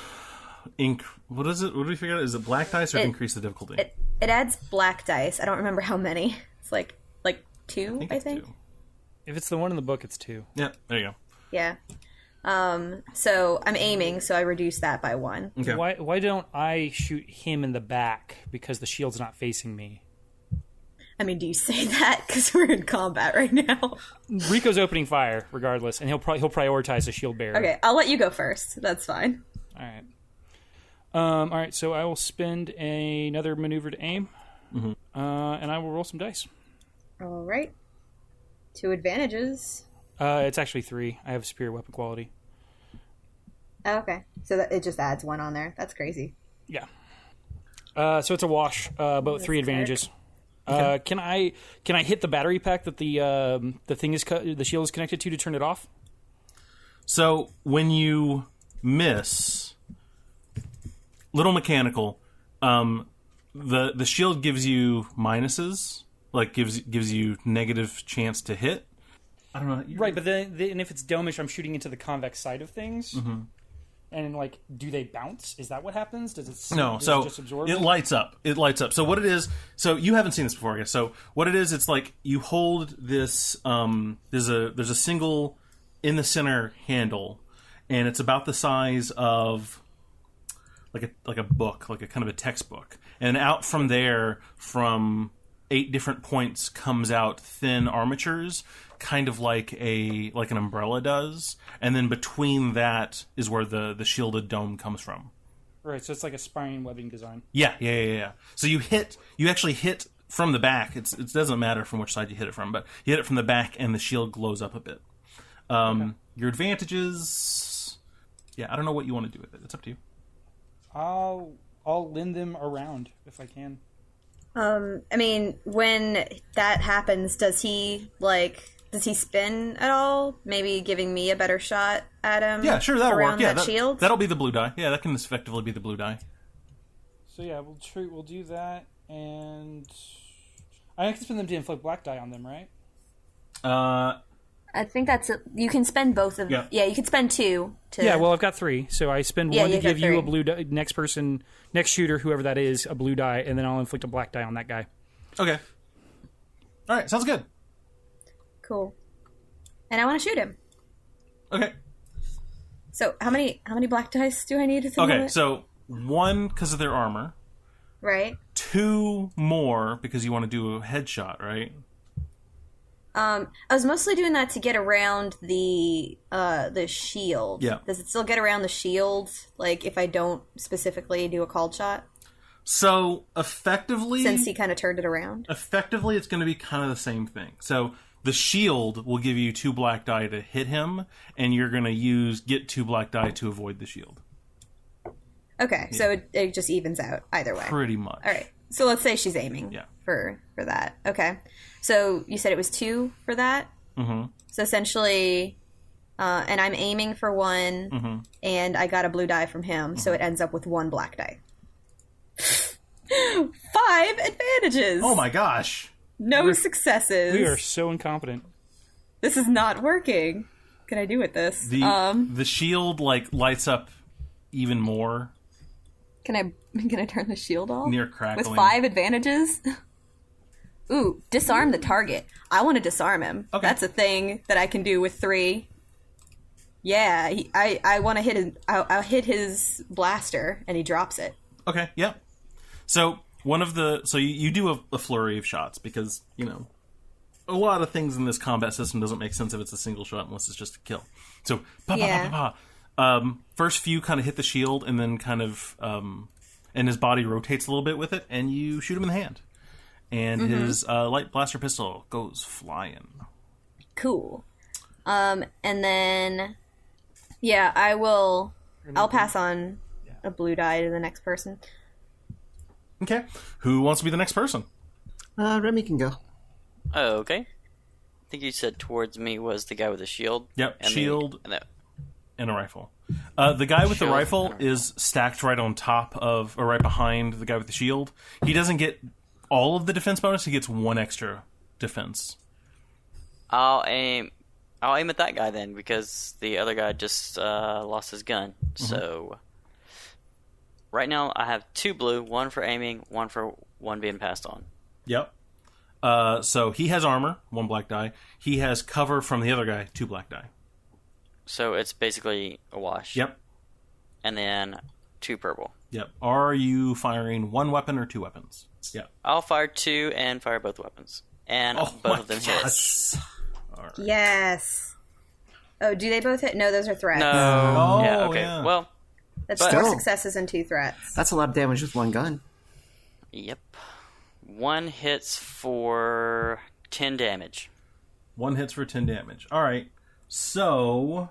what is it? What do we figure out? Is it black dice or increase the difficulty? It adds black dice. I don't remember how many. It's like 2, I think. It's 2. If it's the one in the book, it's 2. Yeah, there you go. Yeah. So I'm aiming, so I reduce that by 1. Okay. Why don't I shoot him in the back because the shield's not facing me? I mean, do you say that because we're in combat right now? Rico's opening fire regardless, and he'll prioritize the shield bearer. Okay, I'll let you go first. That's fine. All right. All right. So I will spend another maneuver to aim, and I will roll some dice. All right. 2 advantages. It's actually 3. I have superior weapon quality. Oh, okay, so it just adds 1 on there. That's crazy. Yeah. So it's a wash, but 3 advantages. Okay. Can I hit the battery pack that the thing is the shield is connected to turn it off? So when you miss, little mechanical, the shield gives you minuses, like gives you negative chance to hit. I don't know. Right, but then and if it's domish, I'm shooting into the convex side of things. Mm-hmm. And do they bounce? Is that what happens? Does it? No. So just absorb it lights up. It lights up. So what it is? So you haven't seen this before, I guess. So what it is? It's like you hold this. There's a single in the center handle, and it's about the size of like a book, like a kind of a textbook. And out from there, from 8 different points, comes out thin armatures, kind of like an umbrella does, and then between that is where the shielded dome comes from. Right, so it's like a spine webbing design. Yeah. So you actually hit from the back. It doesn't matter from which side you hit it from, but you hit it from the back, and the shield glows up a bit. Okay. Your advantages, I don't know what you want to do with it. It's up to you. I'll lend them around if I can. I mean, when that happens, does he spin at all? Maybe giving me a better shot at him? Yeah, sure, that'll work. Yeah, shield? That'll be the blue die. Yeah, that can effectively be the blue die. So yeah, we'll do that, and I can spend them to inflict black die on them, right? I think that's it. You can spend both of them. Yeah, you can spend 2. Yeah, well, I've got 3, so I spend 1 to give you 3. a blue die, next shooter, whoever that is, a blue die, and then I'll inflict a black die on that guy. Okay. All right, sounds good. Cool. And I want to shoot him. Okay. So how many black dice do I need to think Okay, so 1 because of their armor. Right. 2 more because you want to do a headshot, right? I was mostly doing that to get around the shield. Yeah. Does it still get around the shield, like, if I don't specifically do a called shot? So, effectively... Since he kind of turned it around? Effectively, it's going to be kind of the same thing. So, the shield will give you 2 black die to hit him, and you're going to get 2 black die to avoid the shield. Okay, so it just evens out either way. Pretty much. All right. So let's say she's aiming for that. Okay. So you said it was 2 for that? Mm-hmm. So essentially, and I'm aiming for one, and I got a blue die from him, so it ends up with 1 black die. 5 advantages! Oh my gosh. No successes. We are so incompetent. This is not working. What can I do with this? The shield lights up even more. Can I turn the shield off? Near crackling. With 5 advantages? Ooh, disarm the target. I want to disarm him. Okay. That's a thing that I can do with 3. Yeah, I want to hit his... I'll hit his blaster, and he drops it. Okay, yep. So, you do a flurry of shots, because, a lot of things in this combat system doesn't make sense if it's a single shot, unless it's just a kill. So, first few kind of hit the shield, and then kind of... and his body rotates a little bit with it, and you shoot him in the hand. And his light blaster pistol goes flying. Cool. And then... Yeah, I'll pass on a blue die to the next person. Okay. Who wants to be the next person? Remy can go. Oh, okay. I think you said towards me was the guy with the shield. Yep, and shield and a rifle. The guy with the rifle is stacked right on top of, or right behind the guy with the shield. He doesn't get all of the defense bonus, he gets 1 extra defense. I'll aim at that guy then, because the other guy just lost his gun. So right now I have 2 blue, 1 for aiming, 1 for one being passed on. Yep. So he has armor, 1 black die. He has cover from the other guy, 2 black die. So it's basically a wash. Yep. And then 2 purple. Yep. Are you firing 1 weapon or 2 weapons? Yep. I'll fire 2 and fire both weapons. And both of them hit. All right. Yes. Oh, do they both hit? No, those are threats. No. Oh, Yeah, okay. yeah. Well, That's but- 4 Still. successes and 2 threats. That's a lot of damage with 1 gun. yep. 1 hits for 10 damage. 1 hits for 10 damage. All right. So...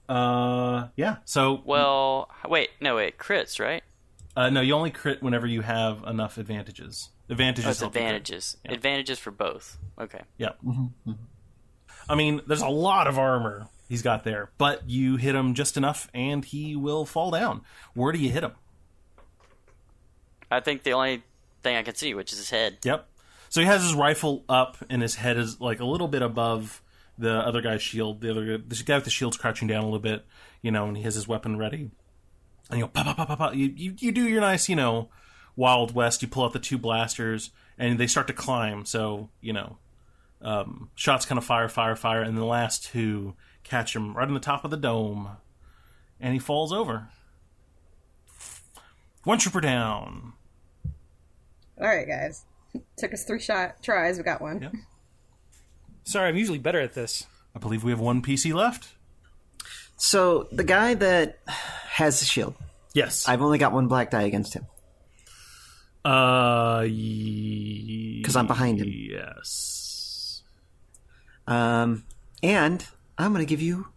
yeah. So... Well, wait. No, it crits, right? no, you only crit whenever you have enough advantages. Advantages. Oh, it's help you crit. advantages. Yeah. Advantages for both. Okay. Yeah. I mean, there's a lot of armor he's got there, but you hit him just enough, and he will fall down. Where do you hit him? I think the only thing I can see, which is his head. Yep. So he has his rifle up, and his head is like a little bit above the other guy's shield. The guy with the shield's crouching down a little bit, and he has his weapon ready. And you go, pop, pop, pop, pop, pop. You do your nice, Wild West. You pull out the 2 blasters, and they start to climb. So, shots kind of fire, and the last 2 catch him right on the top of the dome, and he falls over. 1 trooper down. All right, guys. Took us 3 tries. We got 1. Yep. Sorry, I'm usually better at this. I believe we have 1 PC left. So, the guy that has the shield, Yes. I've only got 1 black die against him. Because I'm behind him. Yes. And I'm going to give you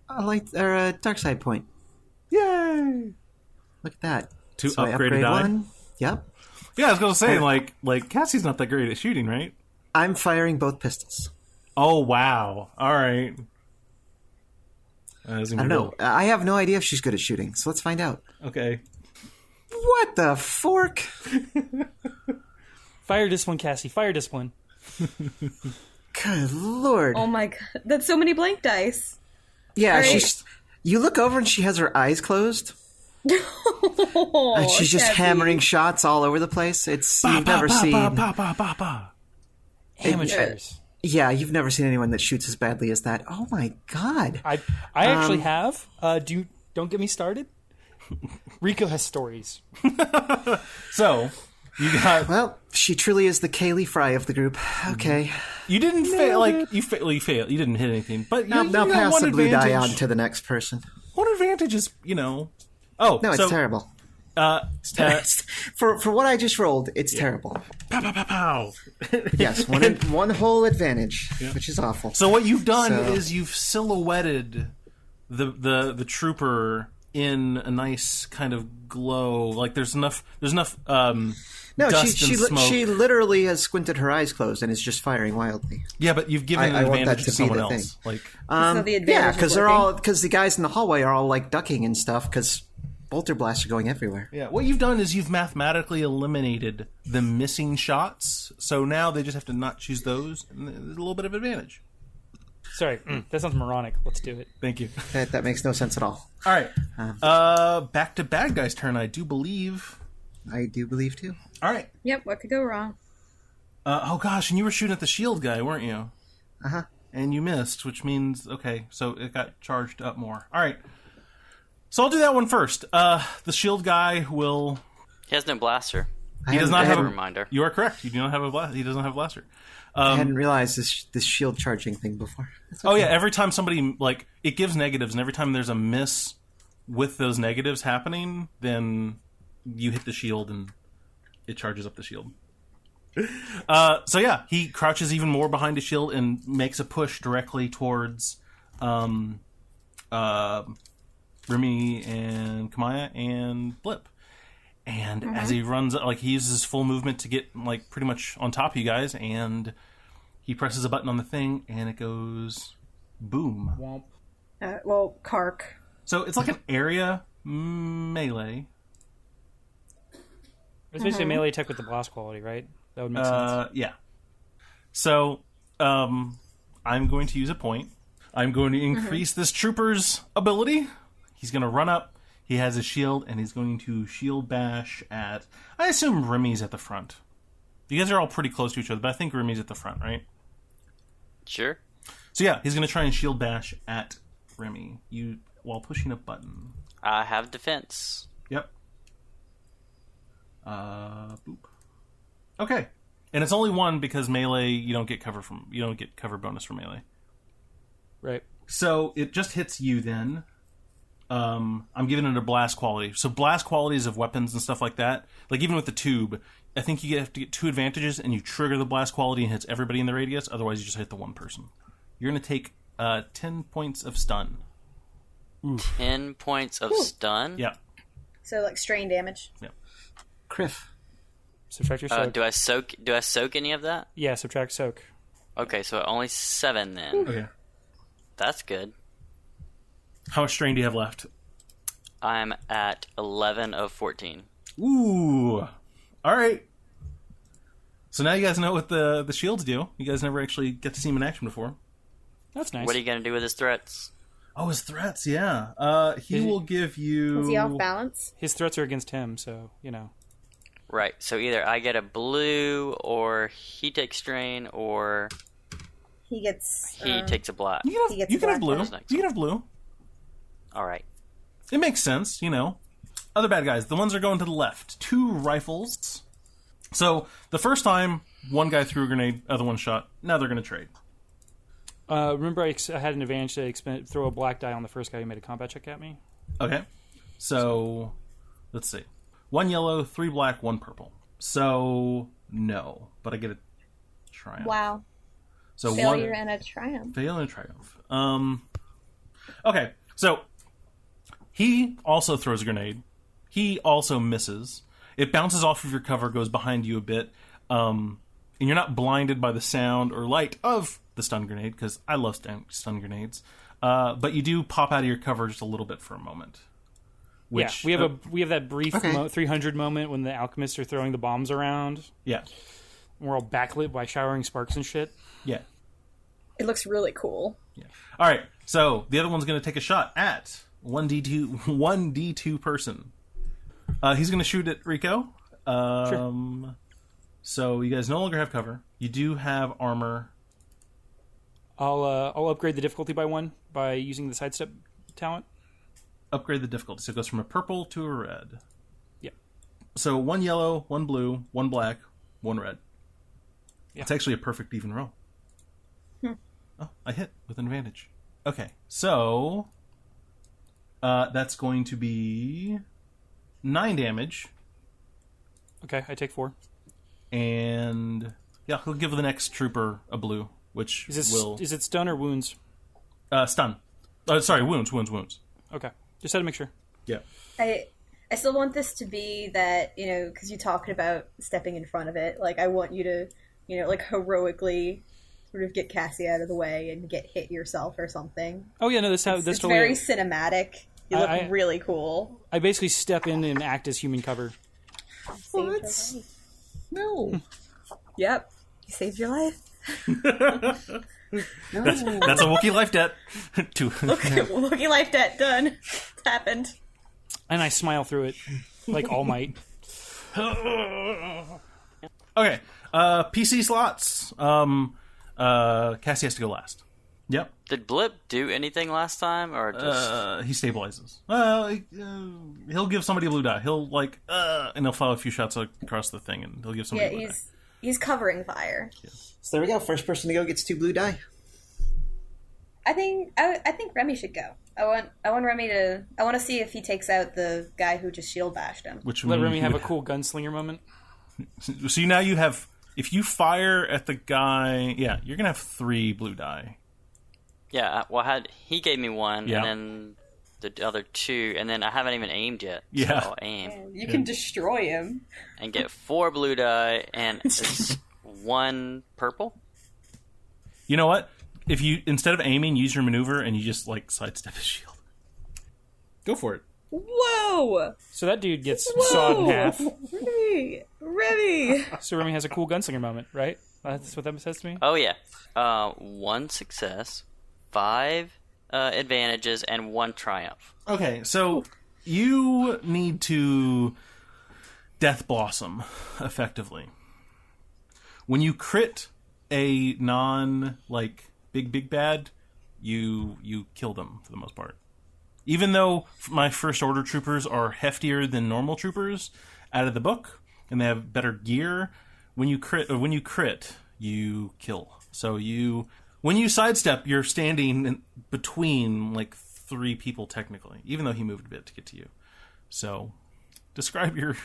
a light or a dark side point. Yay! Look at that. To So I upgrade a upgrade die? 1. Yep. Yeah, I was going to say, like Cassie's not that great at shooting, right? I'm firing both pistols. Oh, wow. All right. I don't know. I have no idea if she's good at shooting, so let's find out. Okay. What the fork? Fire discipline, Cassie. Fire discipline. Good lord. Oh my god. That's so many blank dice. Yeah, Right. You look over and she has her eyes closed. And she's just Cassie. hammering shots all over the place. You've never seen. Amateurs. Yeah, you've never seen anyone that shoots as badly as that. Oh my god. I actually have. Don't get me started. Rico has stories. So, you got... Well, she truly is the Kaylee Fry of the group. Okay. You didn't fail, you failed. You didn't hit anything. But Now you got pass 1 the blue die advantage. on to the next person. 1 advantage is, Oh, No, it's so, terrible. Pow, For what I just rolled, it's terrible. pow, pow, pow. Yes, one whole advantage, which is awful. So what you've done So- is you've silhouetted the trooper in a nice kind of glow. Like there's enough No, dust and smoke. she literally has squinted her eyes closed and is just firing wildly. Yeah, but you've given I an want advantage that to to be someone the else. thing. Like, So the advantage because is because the guys in the hallway are all like ducking and stuff because bolter blasts are going everywhere. yeah, what you've done is you've mathematically eliminated the missing shots. So now they just have to not choose those, and there's a little bit of advantage. Sorry, that sounds moronic. Let's do it. Thank you. That makes no sense at all. All right, back to bad guy's turn. I do believe. I do believe too. All right. Yep, what could go wrong? Oh gosh, and you were shooting at the shield guy, weren't you? Uh-huh. And you missed, which means okay, so it got charged up more. All right. So I'll do that one first. The shield guy will. He has no blaster. He does not have a reminder. You are correct. You do not have a blaster. He doesn't have a blaster. I hadn't realized this shield charging thing before. Oh yeah, every time somebody it gives negatives, and every time there's a miss with those negatives happening, then you hit the shield and it charges up the shield. So yeah, he crouches even more behind his shield and makes a push directly towards Remy and Kamaya and Blip. And as he runs, he uses his full movement to get pretty much on top of you guys, and he presses a button on the thing, and it goes boom. Womp. Kark. So it's like an area melee. It's basically a melee attack with the blast quality, right? That would make sense. Yeah. So, I'm going to use a point. I'm going to increase this trooper's ability. He's going to run up. He has a shield, and he's going to shield bash at... I assume Remy's at the front. You guys are all pretty close to each other, but I think Remy's at the front, right? Sure. So yeah, he's going to try and shield bash at Remy while pushing a button. I have defense. Yep. Boop. Okay. And it's only one because melee you don't get cover bonus for melee. Right. So it just hits you then. I'm giving it a blast quality. So blast qualities of weapons and stuff like that, like even with the tube, I think you have to get 2 advantages and you trigger the blast quality and hits everybody in the radius, otherwise you just hit the one person. You're going to take 10 points of stun. 10 points of stun? Yeah. So like strain damage. Yeah. Criff. Subtract your soak. Do I soak any of that? Yeah, subtract soak. Okay, so only 7 then. Okay. That's good. How much strain do you have left? I'm at 11 of 14. Ooh. All right. So now you guys know what the shields do. You guys never actually get to see them in action before. That's nice. What are you going to do with his threats? Oh, his threats, yeah. He will give you... Is he off balance? His threats are against him, so, Right, so either I get a blue, or he takes strain, or He gets. he takes a black. You He gets can have a blue. black one. You can have blue. Alright. It makes sense, Other bad guys, the ones that are going to the left. 2 rifles. So, the first time, one guy threw a grenade, other one shot. Now they're going to trade. remember I had an advantage to throw a black die on the first guy who made a combat check at me? Okay. So, let's see. 1 yellow, 3 black, 1 purple. So, no. But I get a triumph. Wow. So Failure and a triumph. Failure and a triumph. Okay, so he also throws a grenade. He also misses. It bounces off of your cover, goes behind you a bit, and you're not blinded by the sound or light of the stun grenade, because I love stun grenades. But you do pop out of your cover just a little bit for a moment. Which, yeah, we have that brief Okay. 300 moment when the alchemists are throwing the bombs around. Yeah. We're all backlit by showering sparks and shit. Yeah. It looks really cool. Yeah. All right. So the other one's going to take a shot at 1d2 person. He's going to shoot at Rico. Sure. So you guys no longer have cover. You do have armor. I'll upgrade the difficulty by 1 by using the sidestep talent. Upgrade the difficulty. So it goes from a purple to a red. Yep. So 1 yellow, 1 blue, 1 black, 1 red. Yeah. It's actually a perfect even roll. Oh, I hit with an advantage. Okay, so that's going to be 9 damage. Okay, I take 4. And yeah, he'll give the next trooper a blue, which will Is it stun or wounds? stun. Sorry, wounds. Okay, just had to make sure. Yeah. I still want this to be that, because you talked about stepping in front of it. Like, I want you to, heroically sort of get Cassie out of the way and get hit yourself or something. Oh yeah, no, it's totally very cinematic. You look really cool. I basically step in and act as human cover. What? No. Yep. You saved your life. That's a Wookiee life debt. Wookiee life debt done. It's happened. And I smile through it, like All Might. Okay. PC slots. Cassie has to go last. Yep. Did Blip do anything last time, or just he stabilizes? He'll give somebody a blue die. He'll and he'll fire a few shots across the thing, and he'll give somebody a blue die. He's covering fire. Yeah. So there we go. First person to go gets 2 blue die. I think Remy should go. I want Remy to. I want to see if he takes out the guy who just shield bashed him. Let Remy have a cool gunslinger moment. So now you have. If you fire at the guy, you're gonna have 3 blue die. Yeah, well, he gave me 1, and then the other 2, and then I haven't even aimed yet. Yeah. So I'll aim. You can destroy him. And get 4 blue die, and it's 1 purple. You know what? If you, instead of aiming, use your maneuver, and you just, sidestep his shield. Go for it. Whoa! So that dude gets sawed in half. Remy! So Remy has a cool gunslinger moment, right? That's what that says to me? Oh, yeah. 1 success, 5 advantages, and 1 triumph. Okay, so you need to Death Blossom, effectively. When you crit a big bad, you kill them for the most part. Even though my First Order troopers are heftier than normal troopers out of the book, and they have better gear, when you crit, you kill. So when you sidestep, you're standing in between 3 people technically, even though he moved a bit to get to you. So describe your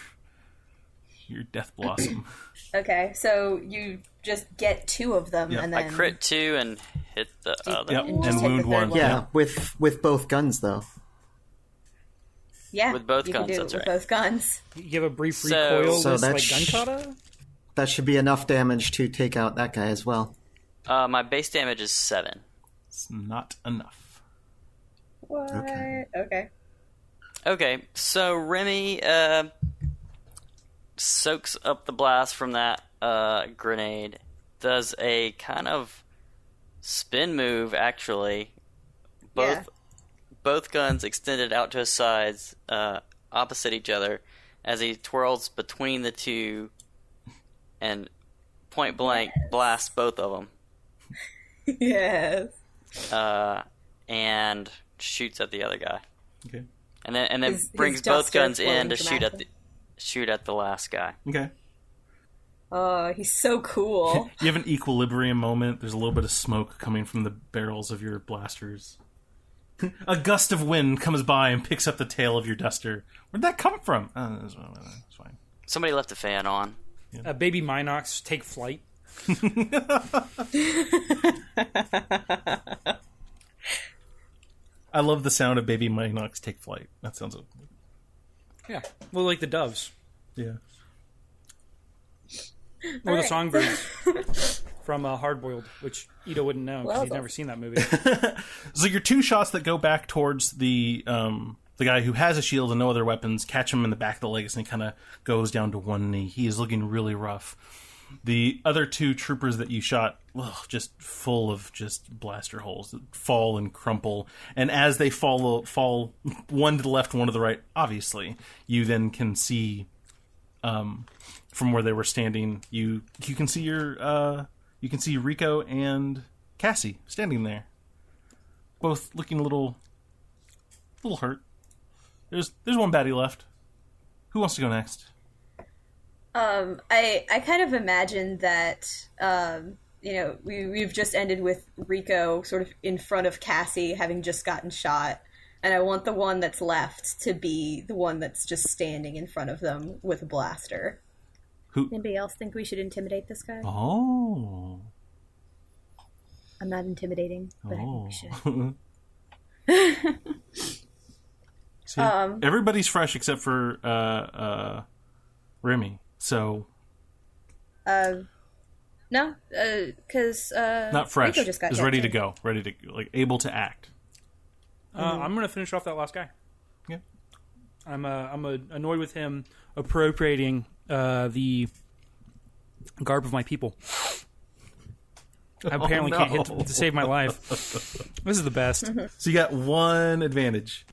Death Blossom. Okay, so you just get 2 of them, and then I crit 2 and hit the other. Yep, and and wound 1. Yeah, with both guns though. Yeah, with both you guns. can do That's it with right. both guns. You have a brief So- recoil So with that's- gunshot? That should be enough damage to take out that guy as well. My base damage is 7. It's not enough. What? Okay. Okay, so Remy soaks up the blast from that grenade, does a kind of spin move, actually. Both guns extended out to his sides, opposite each other, as he twirls between the 2 and point blank blasts both of them. Yes. And shoots at the other guy. Okay. And then His brings dust both guns starts in to flowing shoot at the last guy. Okay. Oh, he's so cool. You have an equilibrium moment. There's a little bit of smoke coming from the barrels of your blasters. A gust of wind comes by and picks up the tail of your duster. Where'd that come from? It's fine. Somebody left a fan on. Baby Minox take flight. I love the sound of baby Minox take flight. That sounds... Yeah. Well, like the doves. Yeah. Or the songbirds from Hardboiled, which Ito wouldn't know because he's never seen that movie. So your 2 shots that go back towards the guy who has a shield and no other weapons catch him in the back of the legs, and he kind of goes down to one knee. He is looking really rough. The other 2 troopers that you shot, just full of just blaster holes that fall and crumple. And as they fall one to the left, one to the right, obviously, you then can see from where they were standing. You can see you can see Rico and Cassie standing there, both looking a little hurt. There's one baddie left. Who wants to go next? I kind of imagine that, we've just ended with Rico sort of in front of Cassie having just gotten shot, and I want the one that's left to be the one that's just standing in front of them with a blaster. Who? Anybody else think we should intimidate this guy? Oh. I'm not intimidating, but I think we should. See, everybody's fresh except for Remy. So no, because not fresh. Rico just got is hit ready too. to go, ready to able to act. I'm going to finish off that last guy. Yeah. I'm annoyed with him appropriating the garb of my people. I apparently can't hit to save my life. This is the best. So you got one advantage.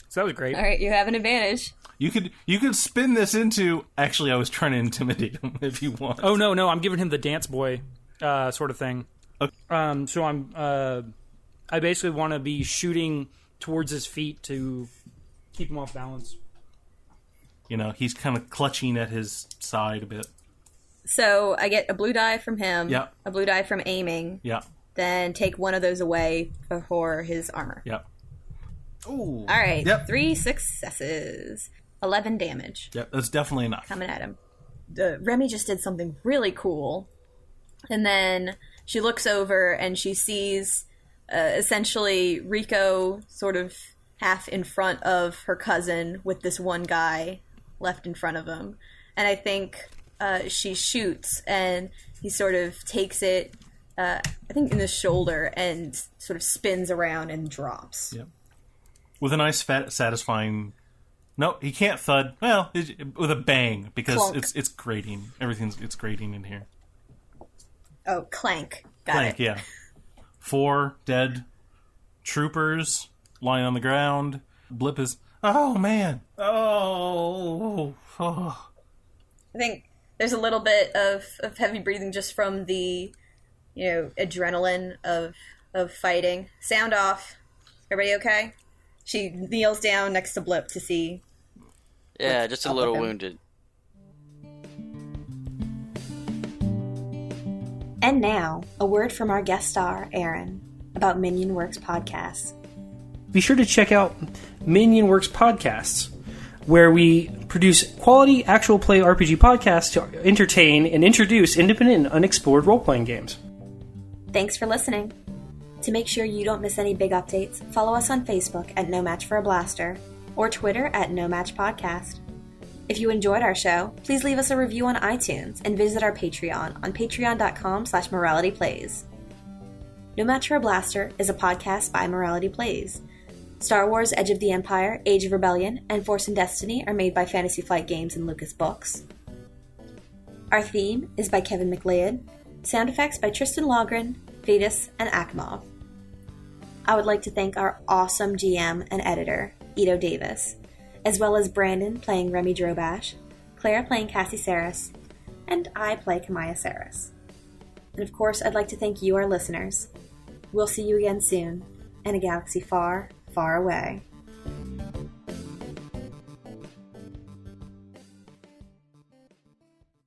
So that was great. All right, you have an advantage. You could spin this into. Actually, I was trying to intimidate him. If you want. Oh no! I'm giving him the dance boy sort of thing. Okay. So I basically want to be shooting towards his feet to keep him off balance. You know, he's kind of clutching at his side a bit. So I get a blue die from him. Yeah. A blue die from aiming. Yeah. Then take one of those away for his armor. Yeah. Ooh. All right. Yep. 3 successes. 11 damage. Yep. That's definitely enough. Coming at him. Remy just did something really cool. And then she looks over and she sees essentially Rico sort of half in front of her cousin with this one guy left in front of him. And I think she shoots and he sort of takes it, I think, in the shoulder and sort of spins around and drops. Yep. With a nice, satisfying... No, he can't thud. Well, with a bang, because Clunk. it's grating. It's grating in here. Oh, clank. Got Clank, it. yeah. 4 dead troopers lying on the ground. Blip is... Oh, man. Oh. I think there's a little bit of heavy breathing just from the, adrenaline of fighting. Sound off. Everybody okay? She kneels down next to Blip to see. Yeah, just a up little with him. wounded. And now, a word from our guest star, Aaron, about Minion Works podcasts. Be sure to check out Minion Works podcasts, where we produce quality actual play RPG podcasts to entertain and introduce independent and unexplored role-playing games. Thanks for listening. To make sure you don't miss any big updates, follow us on Facebook at No Match for a Blaster or Twitter at No Match Podcast. If you enjoyed our show, please leave us a review on iTunes and visit our Patreon on patreon.com/moralityplays. No Match for a Blaster is a podcast by Morality Plays. Star Wars Edge of the Empire, Age of Rebellion, and Force and Destiny are made by Fantasy Flight Games and Lucas Books. Our theme is by Kevin MacLeod, sound effects by Tristan Logren, Vetus, and Akmov. I would like to thank our awesome GM and editor, Ito Davis, as well as Brandon playing Remy Drobash, Claire playing Cassie Saris, and I play Kamaya Saris. And of course, I'd like to thank you, our listeners. We'll see you again soon, in a galaxy far, far away.